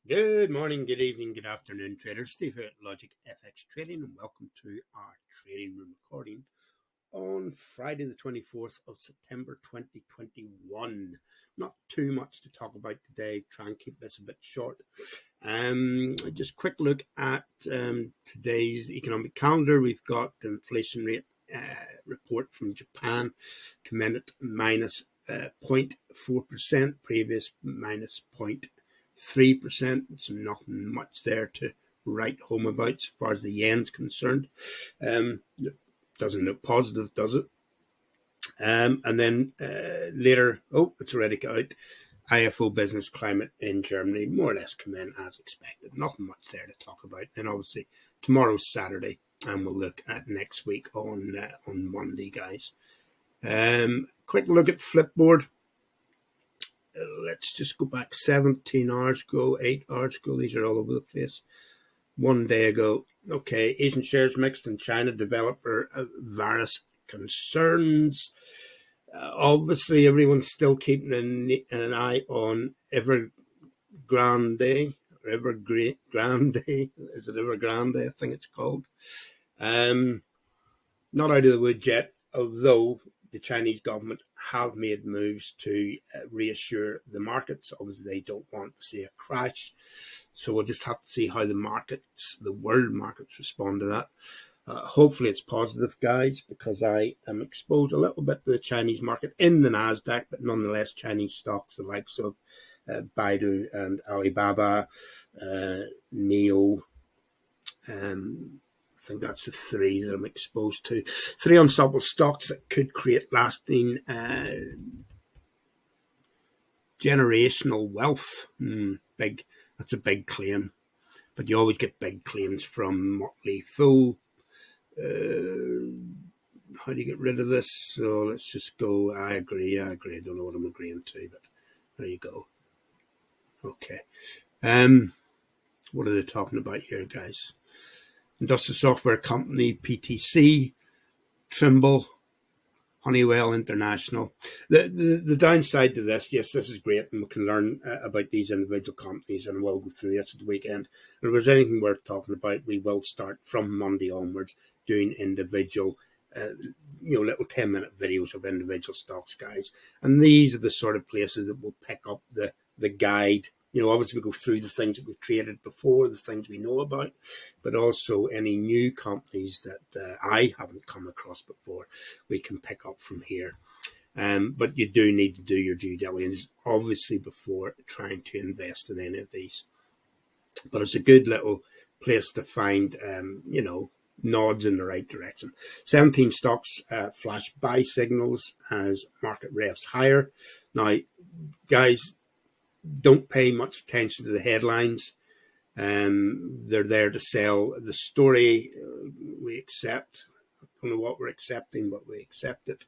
Good morning, good evening, good afternoon, traders. Steve here at Logic FX Trading, and welcome to our trading room recording on Friday, the 24th of September 2021. Not too much to talk about today. Try and keep this a bit short. Just quick look at today's economic calendar. We've got the inflation rate report from Japan, come in at minus 0.4%, previous minus 0.3%. So nothing much there to write home about as far as the yen's concerned. Doesn't look positive, does it? And then later, it's already out. IFO business climate in Germany more or less come in as expected. Nothing much there to talk about. Then obviously tomorrow's Saturday, and we'll look at next week on Monday, guys. Quick look at Flipboard. Let's just go back 17 hours ago, 8 hours ago. These are all over the place. 1 day ago. Okay, Asian shares mixed in China, developer virus concerns. Obviously, everyone's still keeping an eye on Evergrande. Is it Evergrande? I think it's called. Not out of the woods yet, although the Chinese government have made moves to reassure the markets. Obviously, they don't want to see a crash. So we'll just have to see how the world markets respond to that. Hopefully it's positive, guys, because I am exposed a little bit to the Chinese market in the NASDAQ, but nonetheless Chinese stocks, the likes of Baidu and Alibaba, NEO, I think that's the three that I'm exposed to. Three unstoppable stocks that could create lasting generational wealth. That's a big claim. But you always get big claims from Motley Fool. How do you get rid of this? So let's just go. I agree. I don't know what I'm agreeing to, but there you go. Okay. What are they talking about here, guys? Industrial software company, PTC, Trimble, Honeywell International. The downside to this, yes, this is great, and we can learn about these individual companies, and we'll go through this at the weekend. And if there's anything worth talking about, we will start from Monday onwards doing individual, little 10-minute videos of individual stocks, guys. And these are the sort of places that will pick up the guide. Obviously we go through the things that we've traded before, the things we know about, but also any new companies that I haven't come across before, we can pick up from here. But you do need to do your due diligence, obviously, before trying to invest in any of these. But it's a good little place to find, nods in the right direction. 17 stocks flash buy signals as market revs higher. Now, guys, don't pay much attention to the headlines. They're there to sell the story. We accept. I don't know what we're accepting, but we accept it.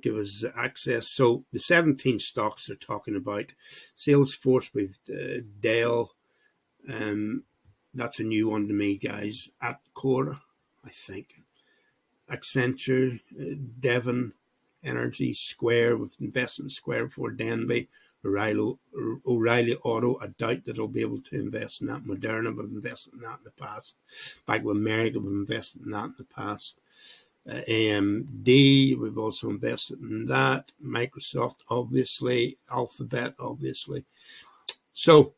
Give us access. So the 17 stocks they're talking about. Salesforce with Dell. That's a new one to me, guys. At Core, I think. Accenture, Devon Energy, Square. We've invested in Square before. Denby. O'Reilly Auto, I doubt that I'll be able to invest in that. Moderna, we've invested in that in the past. Bank of America, we've invested in that in the past. AMD, we've also invested in that. Microsoft, obviously. Alphabet, obviously. So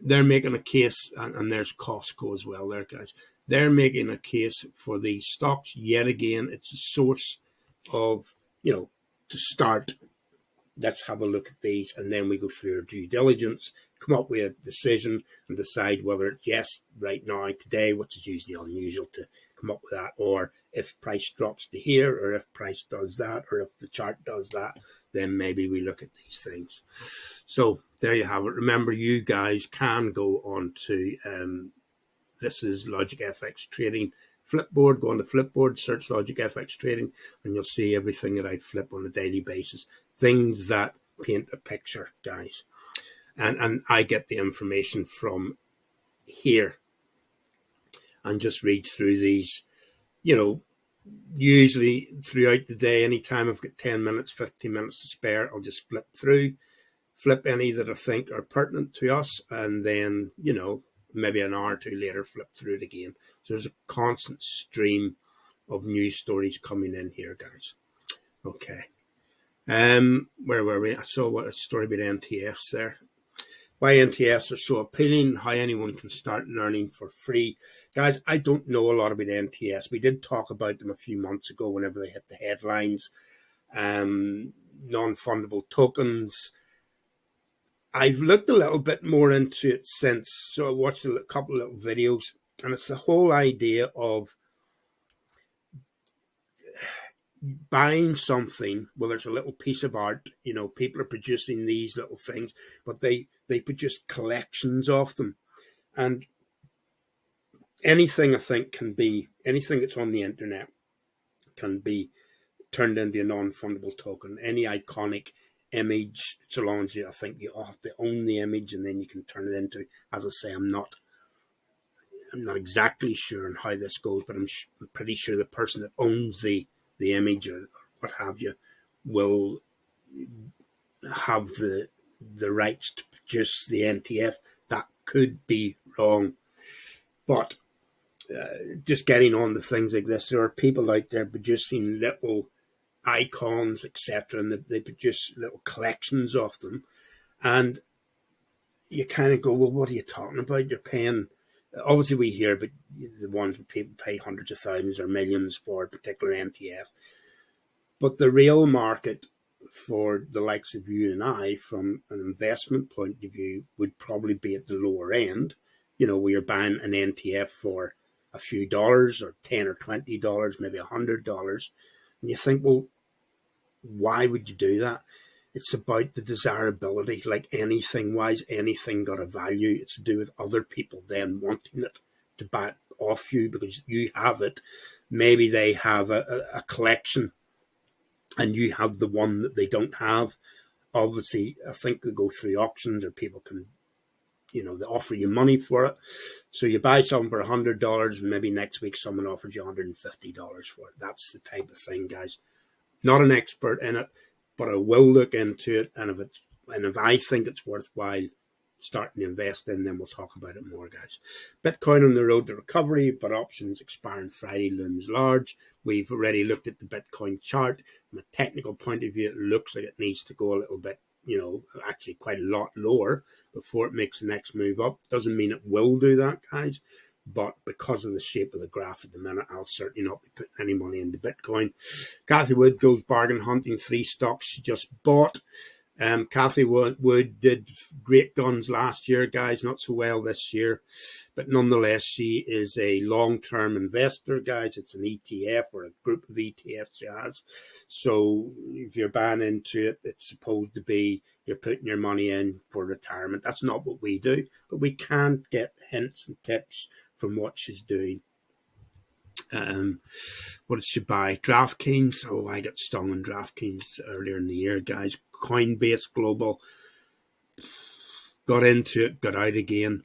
they're making a case, and there's Costco as well there, guys. They're making a case for these stocks yet again. It's a source of, to start. Let's have a look at these, and then we go through our due diligence, come up with a decision, and decide whether it's yes right now, today, which is usually unusual to come up with that, or if price drops to here, or if price does that, or if the chart does that, then maybe we look at these things. So there you have it. Remember, you guys can go on to, this is Logic FX Trading Flipboard. Go on to Flipboard, search Logic FX Trading, and you'll see everything that I flip on a daily basis. Things that paint a picture, guys. And I get the information from here and just read through these, usually throughout the day. Anytime I've got 10 minutes, 15 minutes to spare, I'll just flip through flip any that I think are pertinent to us, and then, maybe an hour or two later, flip through it again. So there's a constant stream of news stories coming in here, guys. Okay. Where were we? I saw a story about NTFs there. Why NTFs are so appealing, how anyone can start learning for free. Guys, I don't know a lot about NTFs. We did talk about them a few months ago whenever they hit the headlines. Non-fundable tokens. I've looked a little bit more into it since, so I watched a couple of little videos, and it's the whole idea of buying something. Well, there's a little piece of art, people are producing these little things, but they produce collections of them. And anything, I think, anything that's on the internet can be turned into a non-fundable token. Any iconic image, so long as I think you have to own the image, and then you can turn it into, as I say, I'm not exactly sure on how this goes, but I'm pretty sure the person that owns the image or what have you will have the rights to produce the NTF. That could be wrong, but just getting on to things like this, there are people out there producing little icons, etc., and they produce little collections of them, and you kind of go, well, what are you talking about? You're paying. Obviously, we hear about the ones where people pay hundreds of thousands or millions for a particular NTF. But the real market for the likes of you and I, from an investment point of view, would probably be at the lower end. We are buying an NTF for a few dollars, or $10 or $20, maybe $100. And you think, well, why would you do that? It's about the desirability, like anything. Why has anything got a value? It's to do with other people then wanting it to buy it off you because you have it. Maybe they have a collection and you have the one that they don't have. Obviously, I think they go through auctions, or people can, they offer you money for it. So you buy something for $100, and maybe next week someone offers you $150 for it. That's the type of thing, guys. Not an expert in it, but I will look into it, and if I think it's worthwhile starting to invest in, then we'll talk about it more, guys. Bitcoin on the road to recovery, but options expiring Friday looms large. We've already looked at the Bitcoin chart. From a technical point of view, it looks like it needs to go a little bit, actually quite a lot lower before it makes the next move up. Doesn't mean it will do that, guys. But because of the shape of the graph at the minute, I'll certainly not be putting any money into Bitcoin. Kathy Wood goes bargain hunting, 3 stocks she just bought. Kathy Wood did great guns last year, guys, not so well this year. But nonetheless, she is a long-term investor, guys. It's an ETF or a group of ETFs she has. So if you're buying into it, it's supposed to be you're putting your money in for retirement. That's not what we do, but we can get hints and tips from what she's doing. What did she buy? DraftKings. Oh, I got stung on DraftKings earlier in the year, guys. Coinbase Global. Got into it, got out again.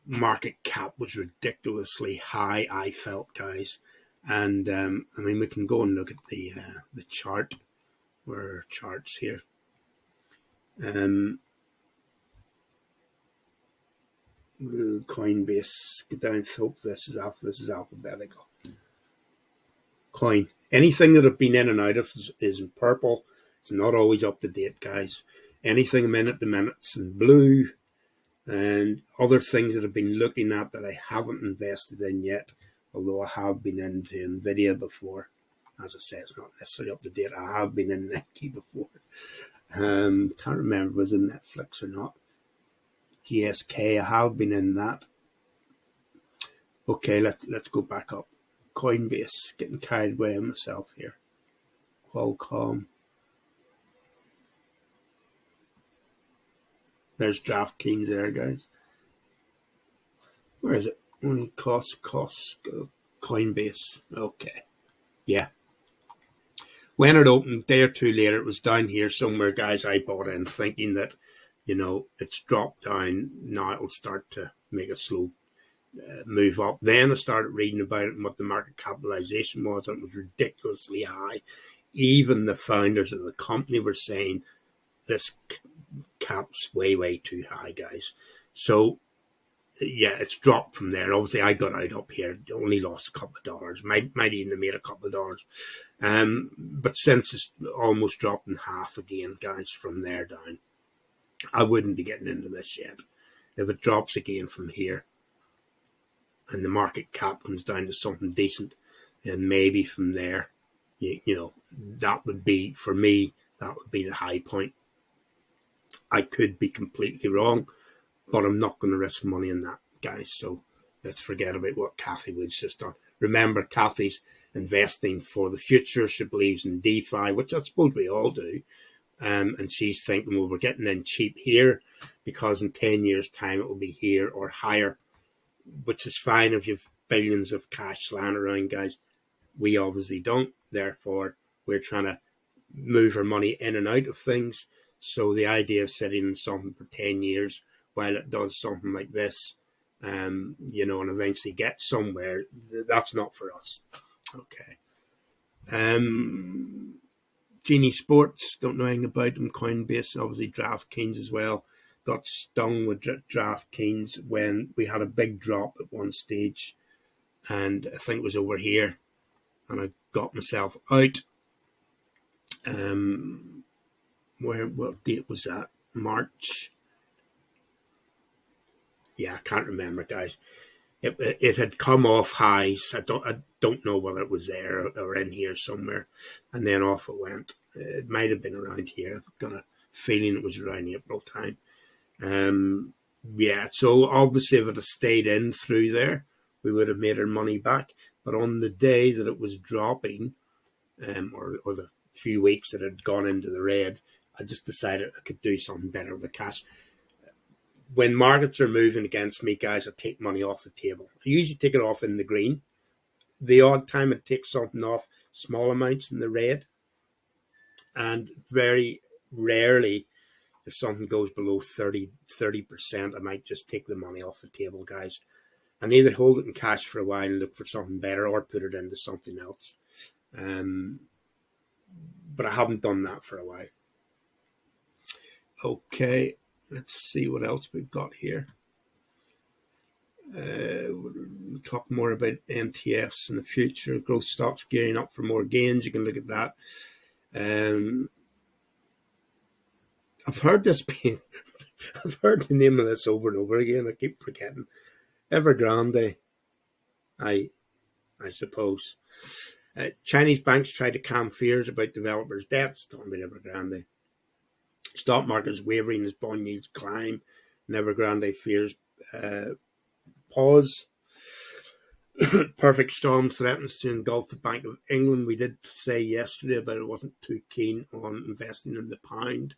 Market cap was ridiculously high, I felt, guys. And we can go and look at the chart. Where are charts here? Coinbase, go down. Hope this is alphabetical. Coin. Anything that I've been in and out of is in purple. It's not always up to date, guys. Anything I'm in at the minute's in blue, and other things that I've been looking at that I haven't invested in yet, although I have been into Nvidia before. As I say, it's not necessarily up to date. I have been in Nike before. Can't remember if it was in Netflix or not. GSK, I have been in that. Okay, let's go back up. Coinbase, getting carried away on myself here. Qualcomm. There's DraftKings there, guys. Where is it? Cost, Coinbase. Okay. Yeah. When it opened, a day or two later, it was down here somewhere, guys. I bought in thinking that, it's dropped down. Now it'll start to make a slow move up. Then I started reading about it and what the market capitalization was, and it was ridiculously high. even the founders of the company were saying this cap's way too high, guys. So yeah, it's dropped from there. Obviously, I got out up here, only lost a couple of dollars, might even have made a couple of dollars. But since it's almost dropped in half again, guys, from there down, I wouldn't be getting into this yet. If it drops again from here and the market cap comes down to something decent, then maybe from there, you know, that would be, for me, that would be the high point. I could be completely wrong, but I'm not going to risk money in that, guys. So let's forget about what Kathy Wood's just done. Remember, Kathy's investing for the future. She believes in DeFi, which I suppose we all do. And she's thinking, well, we're getting in cheap here because in 10 years' time it will be here or higher, which is fine if you've billions of cash lying around, guys. We obviously don't. Therefore, we're trying to move our money in and out of things. So the idea of sitting in something for 10 years while it does something like this, you know, and eventually get somewhere, that's not for us. Okay. Genie Sports, don't know anything about them. Coinbase, obviously DraftKings as well. Got stung with DraftKings when we had a big drop at one stage, and I think it was over here, and I got myself out. What date was that? March. Yeah, I can't remember, guys. It had come off highs. I don't know whether it was there or in here somewhere, and then off it went. It might have been around here. I've got a feeling it was around April time. Yeah, so obviously if it had stayed in through there, we would have made our money back. But on the day that it was dropping, or the few weeks that had gone into the red, I just decided I could do something better with the cash. When markets are moving against me, guys, I take money off the table. I usually take it off in the green. The odd time I take something off, small amounts in the red. And very rarely, if something goes below 30%, I might just take the money off the table, guys. And either hold it in cash for a while and look for something better or put it into something else. But I haven't done that for a while. Okay, let's see what else we've got here. We'll talk more about MTFs in the future. Growth stocks gearing up for more gains. You can look at that. I've heard this being, I've heard the name of this over and over again. I keep forgetting. Evergrande, I suppose. Chinese banks try to calm fears about developers' debts. Talking about Evergrande. Stock market is wavering as bond yields climb, and Evergrande fears pause. Perfect storm threatens to engulf the Bank of England. We did say yesterday about it wasn't too keen on investing in the pound.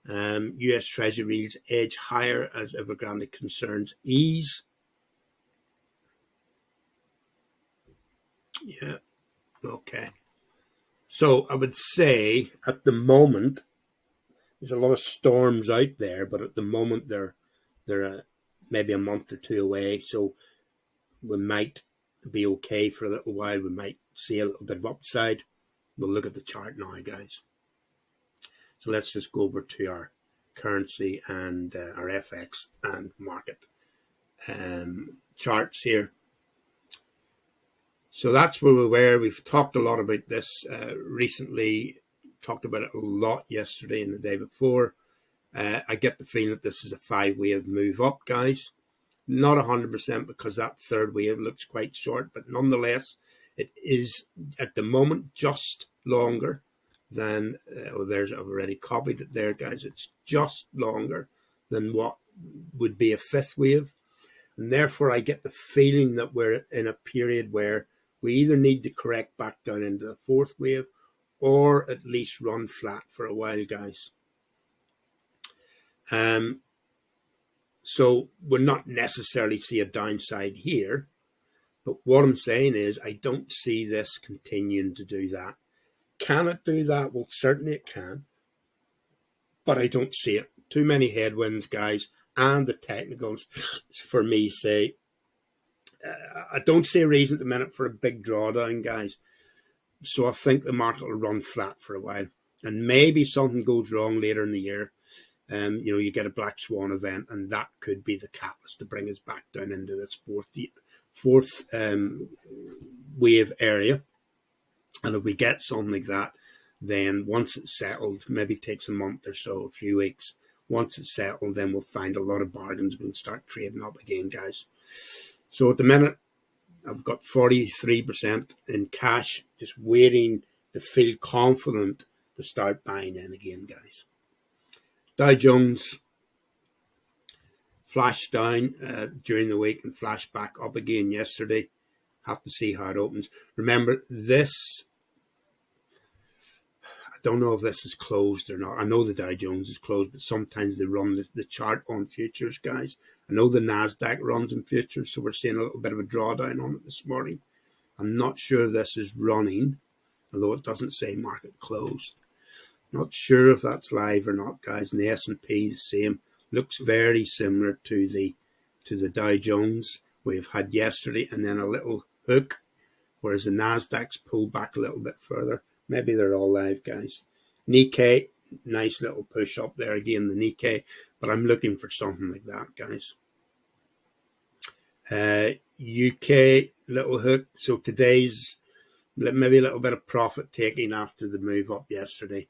US Treasury yields edge higher as Evergrande concerns ease. Yeah, okay. So I would say at the moment, there's a lot of storms out there, but at the moment they're maybe a month or two away. So we might be okay for a little while. We might see a little bit of upside. We'll look at the chart now, guys. So let's just go over to our currency and our FX and market charts here. So that's where we were. We've talked a lot about this recently. Talked about it a lot yesterday and the day before. I get the feeling that this is a 5-wave move up, guys. Not 100% because that third wave looks quite short, but nonetheless, it is at the moment just longer than, I've already copied it there, guys. It's just longer than what would be a 5th wave. And therefore, I get the feeling that we're in a period where we either need to correct back down into the 4th wave or at least run flat for a while, guys. So we'll not necessarily see a downside here, but what I'm saying is I don't see this continuing to do that. Can it do that? Well, certainly it can, but I don't see it. Too many headwinds, guys, and the technicals for me say I don't see a reason at the minute for a big drawdown, guys. So I think the market will run flat for a while. And maybe something goes wrong later in the year. You get a black swan event, and that could be the catalyst to bring us back down into this fourth wave area. And if we get something like that, then once it's settled, maybe it takes a month or so, a few weeks. Once it's settled, then we'll find a lot of bargains. We can start trading up again, guys. So at the minute, I've got 43% in cash, just waiting to feel confident to start buying in again, guys. Dow Jones flashed down during the week and flashed back up again yesterday. Have to see how it opens. Remember, this, I don't know if this is closed or not. I know the Dow Jones is closed, but sometimes they run the chart on futures, guys. I know the NASDAQ runs in futures, so we're seeing a little bit of a drawdown on it this morning. I'm not sure this is running, although it doesn't say market closed. Not sure if that's live or not, guys. And the S&P the same. Looks very similar to the Dow Jones we've had yesterday, and then a little hook, whereas the NASDAQ's pulled back a little bit further. Maybe they're all live, guys. Nikkei, nice little push up there again, the Nikkei, but I'm looking for something like that, guys. UK, little hook. So today's maybe a little bit of profit taking after the move up yesterday.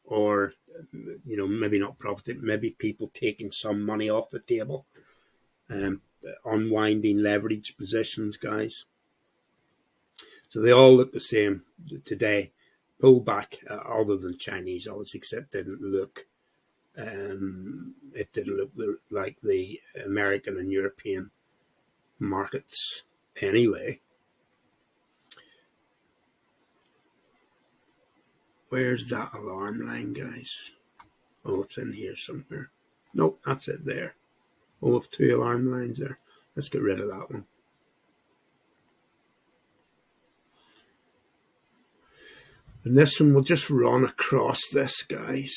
Or, maybe not profit, maybe people taking some money off the table. Unwinding leverage positions, guys. So they all look the same today. Pull back, other than Chinese, obviously, because it didn't look like the American and European markets anyway. Where's that alarm line, guys? Oh, it's in here somewhere. Nope, that's it there. Oh, we have two alarm lines there. Let's get rid of that one. And this one will just run across this, guys.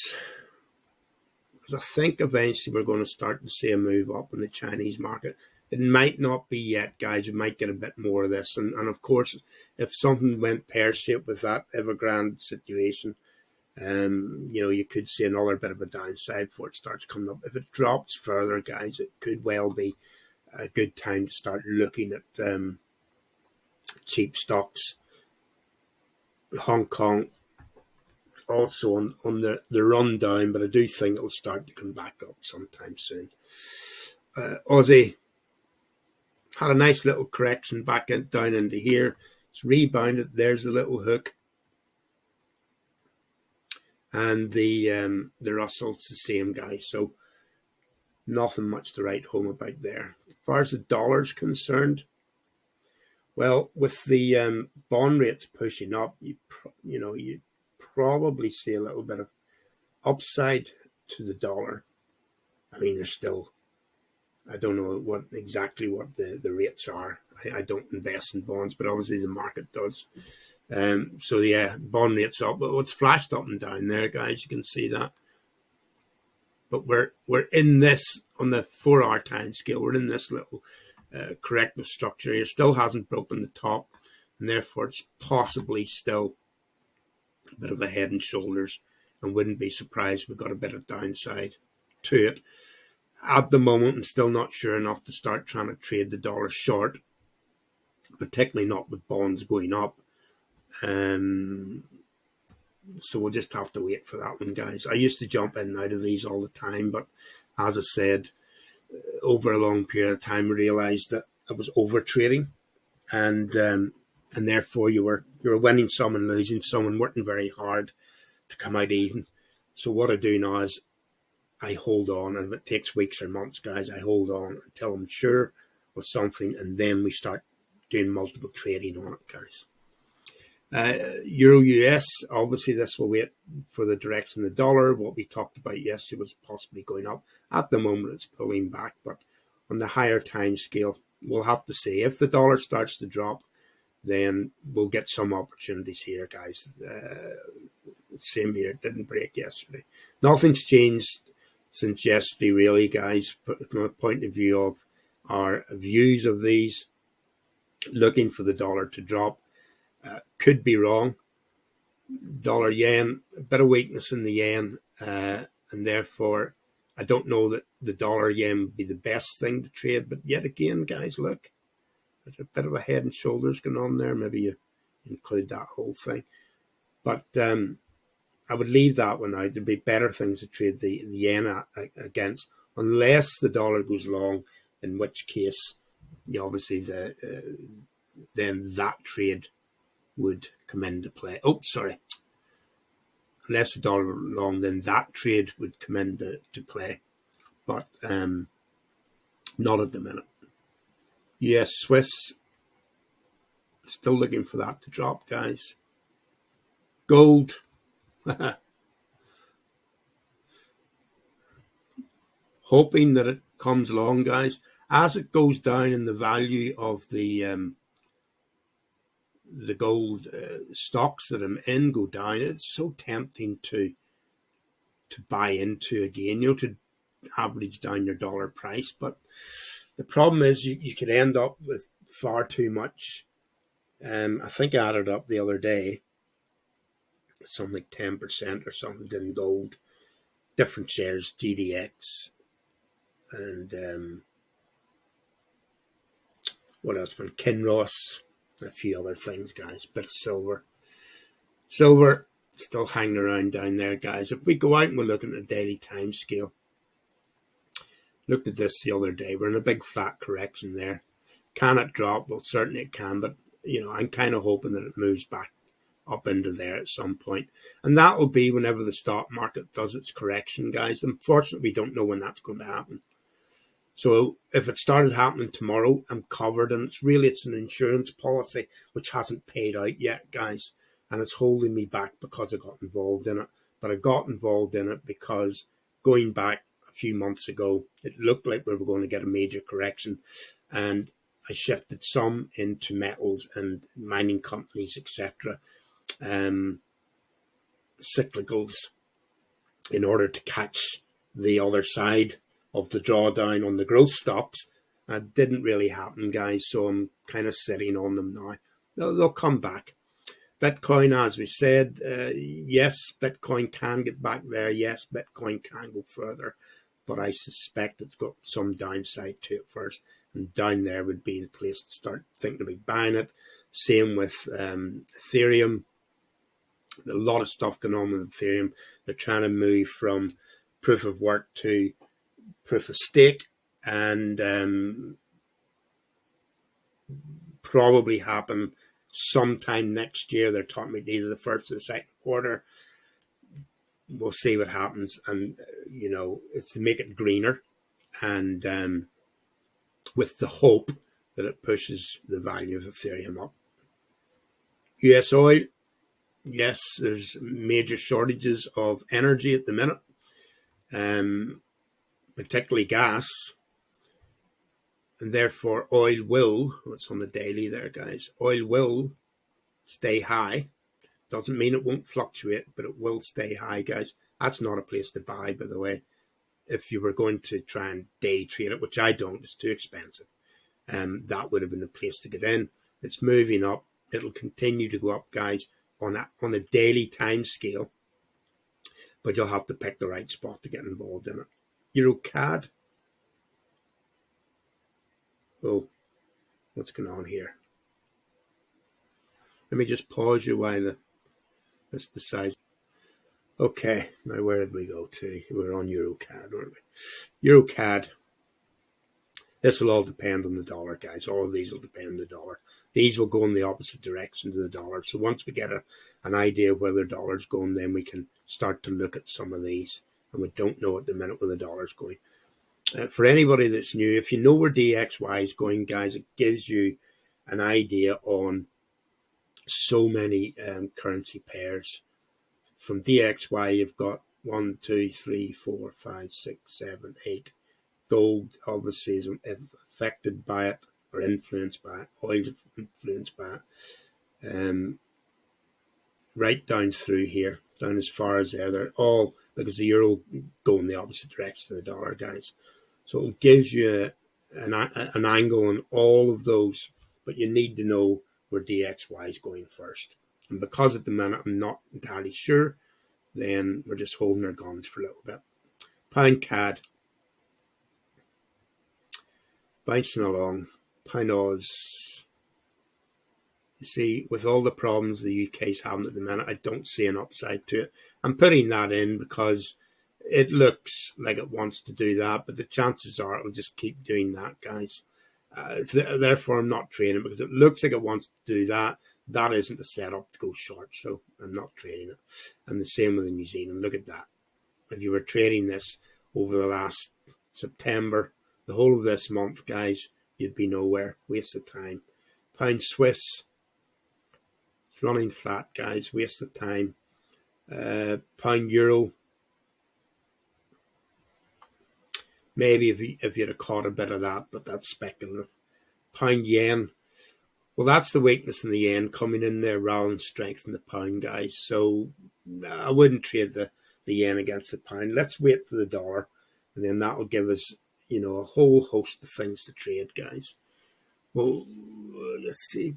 Because I think eventually we're going to start to see a move up in the Chinese market. It might not be yet, guys. We might get a bit more of this. And of course, if something went pear-shaped with that Evergrande situation, you could see another bit of a downside before it starts coming up. If it drops further, guys, it could well be a good time to start looking at cheap stocks. Hong Kong also on the run down, but I do think it'll start to come back up sometime soon. Aussie had a nice little correction back down into here. It's rebounded. There's the little hook. And the Russell's the same, guys. So nothing much to write home about there. As far as the dollar's concerned, well, with the bond rates pushing up, you probably see a little bit of upside to the dollar. I mean, there's still, I don't know exactly what the rates are. I don't invest in bonds, but obviously the market does. So yeah, bond rates up, but it's flashed up and down there, guys. You can see that. But we're in this on the 4-hour time scale. We're in this little corrective structure here. Still hasn't broken the top, and therefore it's possibly still a bit of a head and shoulders. And wouldn't be surprised if we got a bit of downside to it. At the moment, I'm still not sure enough to start trying to trade the dollar short, particularly not with bonds going up. So we'll just have to wait for that one, guys. I used to jump in and out of these all the time, but as I said, over a long period of time, I realized that I was over trading, and therefore you were winning some and losing some and working very hard to come out even. So what I do now is I hold on, and if it takes weeks or months, guys, I hold on until I'm sure of something, and then we start doing multiple trading on it, guys. Euro US, obviously this will wait for the direction of the dollar. What we talked about yesterday was possibly going up. At the moment it's pulling back, but on the higher time scale, we'll have to see. If the dollar starts to drop, then we'll get some opportunities here, guys. Same here, it didn't break yesterday. Nothing's changed since yesterday, really, guys, from a point of view of our views of these. Looking for the dollar to drop. Could be wrong. dollar yen, a bit of weakness in the yen, and therefore I don't know that the dollar yen would be the best thing to trade. But yet again, guys, look, there's a bit of a head and shoulders going on there. Maybe you include that whole thing. But I would leave that one out. There'd be better things to trade the yen against, unless the dollar goes long, in which case, obviously, then that trade would come into play. Oh, sorry. Unless the dollar went long, then that trade would come into play. But not at the minute. US Swiss, still looking for that to drop, guys. Gold. Hoping that it comes along, guys. As it goes down in the value of the gold stocks that I'm in go down, it's so tempting to buy into again, to average down your dollar price. But the problem is you could end up with far too much. I think I added up the other day, something like 10% or something in gold, different shares, GDX, and what else? From Kinross, a few other things, guys. Bit of silver. Silver still hanging around down there, guys. If we go out and we're looking at a daily time scale, looked at this the other day. We're in a big flat correction there. Can it drop? Well, certainly it can, but I'm kind of hoping that it moves back up into there at some point. And that will be whenever the stock market does its correction, guys. Unfortunately, we don't know when that's going to happen. So if it started happening tomorrow, I'm covered. And it's an insurance policy which hasn't paid out yet, guys. And it's holding me back because I got involved in it. But I got involved in it because going back a few months ago, it looked like we were going to get a major correction. And I shifted some into metals and mining companies, etc., cyclicals, in order to catch the other side of the drawdown on the growth stocks. It didn't really happen, guys, so I'm kind of sitting on them now. They'll come back. Bitcoin, as we said, yes, Bitcoin can get back there. Yes, Bitcoin can go further, but I suspect it's got some downside to it first. And down there would be the place to start thinking about buying it. Same with Ethereum. A lot of stuff going on with Ethereum. They're trying to move from proof of work to proof of stake, and probably happen sometime next year. They're talking about either the first or the second quarter. We'll see what happens. And, it's to make it greener, and with the hope that it pushes the value of Ethereum up. US oil. Yes, there's major shortages of energy at the minute, particularly gas, and therefore oil will, what's on the daily there, guys, oil will stay high. Doesn't mean it won't fluctuate, but it will stay high, guys. That's not a place to buy, by the way. If you were going to try and day trade it, which I don't, it's too expensive. That would have been the place to get in. It's moving up. It'll continue to go up, guys, on a daily time scale, but you'll have to pick the right spot to get involved in it. EuroCAD. Oh, what's going on here? Let me just pause you while this decides. Okay, now where did we go to? We're on EuroCAD, aren't we? EuroCAD. This will all depend on the dollar, guys. All of these will depend on the dollar. These will go in the opposite direction to the dollar. So once we get an idea of where the dollar's going, then we can start to look at some of these. And we don't know at the minute where the dollar's going. For anybody that's new, if you know where DXY is going, guys, it gives you an idea on so many currency pairs. From DXY, you've got 1, 2, 3, 4, 5, 6, 7, 8. Gold obviously is affected by it or influenced by it. Oil's influenced by it. Right down through here, down as far as there. They're all, because the euro go in the opposite direction to the dollar, guys. So it gives you an angle on all of those, but you need to know where DXY is going first. And because at the minute I'm not entirely sure, then we're just holding our guns for a little bit. Pound CAD, bouncing along. Pound Oz. You see, with all the problems the UK's having at the minute, I don't see an upside to it. I'm putting that in because it looks like it wants to do that, but the chances are it'll just keep doing that, guys. Therefore, I'm not trading because it looks like it wants to do that. That isn't a setup to go short, so I'm not trading it. And the same with the New Zealand. Look at that. If you were trading this over the last September, the whole of this month, guys, you'd be nowhere. Waste of time. Pound Swiss, it's running flat, guys. Waste of time. Pound Euro, maybe if you'd have caught a bit of that, but that's speculative. Pound Yen, well, that's the weakness in the yen coming in there rather than strengthen the pound, guys. So I wouldn't trade the yen against the pound. Let's wait for the dollar, and then that'll give us, a whole host of things to trade, guys. Well, let's see.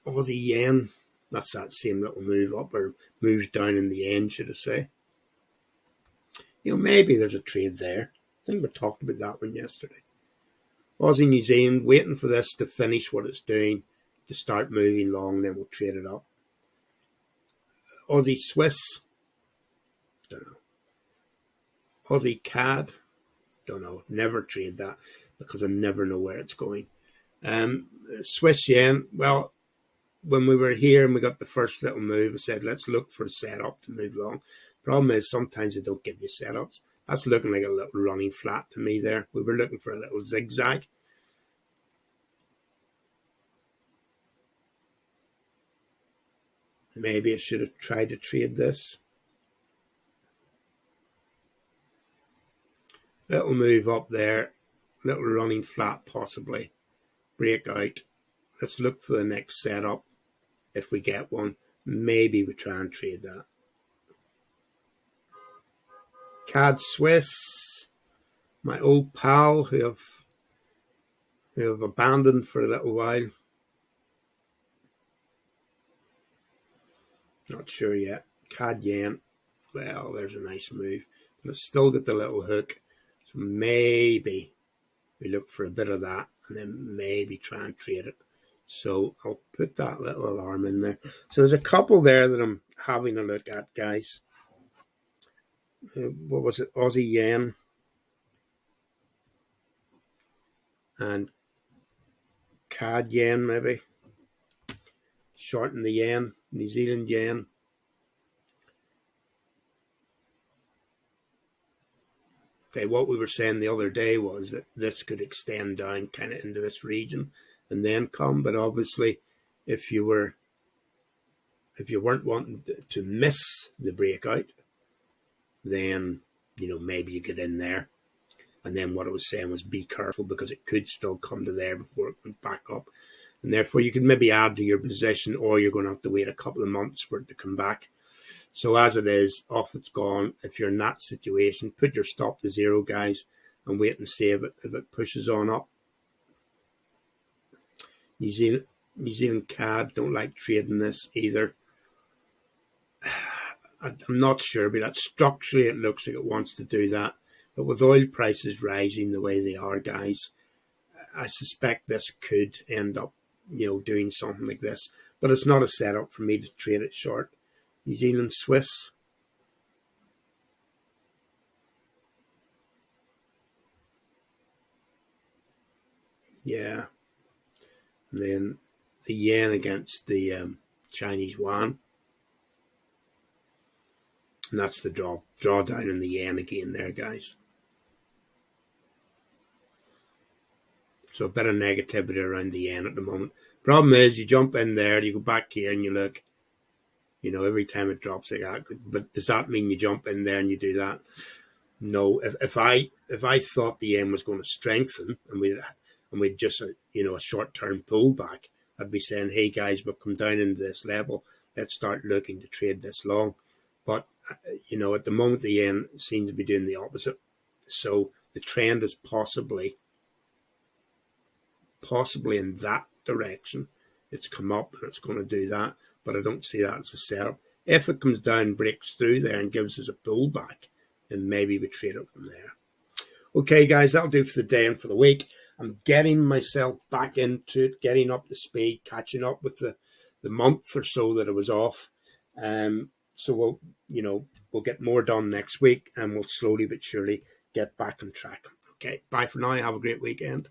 Aussie Yen, that's that same little move up or move down in the end, should I say. Maybe there's a trade there. I think we talked about that one yesterday. Aussie New Zealand, waiting for this to finish what it's doing, to start moving long, then we'll trade it up. Aussie Swiss, don't know. Aussie CAD, don't know. Never trade that because I never know where it's going. Swiss Yen, well, when we were here and we got the first little move, I said, let's look for a setup to move long. Problem is, sometimes they don't give you setups. That's looking like a little running flat to me there. We were looking for a little zigzag. Maybe I should have tried to trade this. Little move up there. Little running flat possibly. Breakout. Let's look for the next setup. If we get one, maybe we try and trade that. CAD Swiss, my old pal who have abandoned for a little while. Not sure yet. CAD Yen, well, there's a nice move, but it's still got the little hook. So maybe we look for a bit of that and then maybe try and trade it. So I'll put that little alarm in there. So there's a couple there that I'm having a look at, guys. What was it? Aussie Yen and CAD Yen, maybe. Shorten the yen. New Zealand yen. Okay, what we were saying the other day was that this could extend down kind of into this region and then come. But obviously, if you weren't wanting to miss the breakout, then maybe you get in there. And then what I was saying was be careful because it could still come to there before it went back up. And therefore you could maybe add to your position, or you're going to have to wait a couple of months for it to come back. So as it is, off it's gone. If you're in that situation, put your stop to zero, guys, and wait and see if it pushes on up. New Zealand CAD, don't like trading this either. I'm not sure, but that structurally it looks like it wants to do that. But with oil prices rising the way they are, guys, I suspect this could end up, doing something like this. But it's not a setup for me to trade it short. New Zealand Swiss. Yeah. And then the yen against the Chinese yuan. And that's the drawdown in the yen again there, guys. So a bit of negativity around the yen at the moment. Problem is, you jump in there, you go back here and you look, every time it drops like that. But does that mean you jump in there and you do that? No. If I thought the yen was going to strengthen and we'd just a short-term pullback, I'd be saying, hey guys, we've come down into this level. Let's start looking to trade this long. But at the moment the yen seems to be doing the opposite. So the trend is possibly in that direction. It's come up and it's going to do that. but I don't see that as a setup. If it comes down, breaks through there and gives us a pullback, then maybe we trade it from there. Okay, guys, that'll do for the day and for the week. I'm getting myself back into it, getting up to speed, catching up with the month or so that I was off. So we'll get more done next week, and we'll slowly but surely get back on track. Okay, bye for now. Have a great weekend.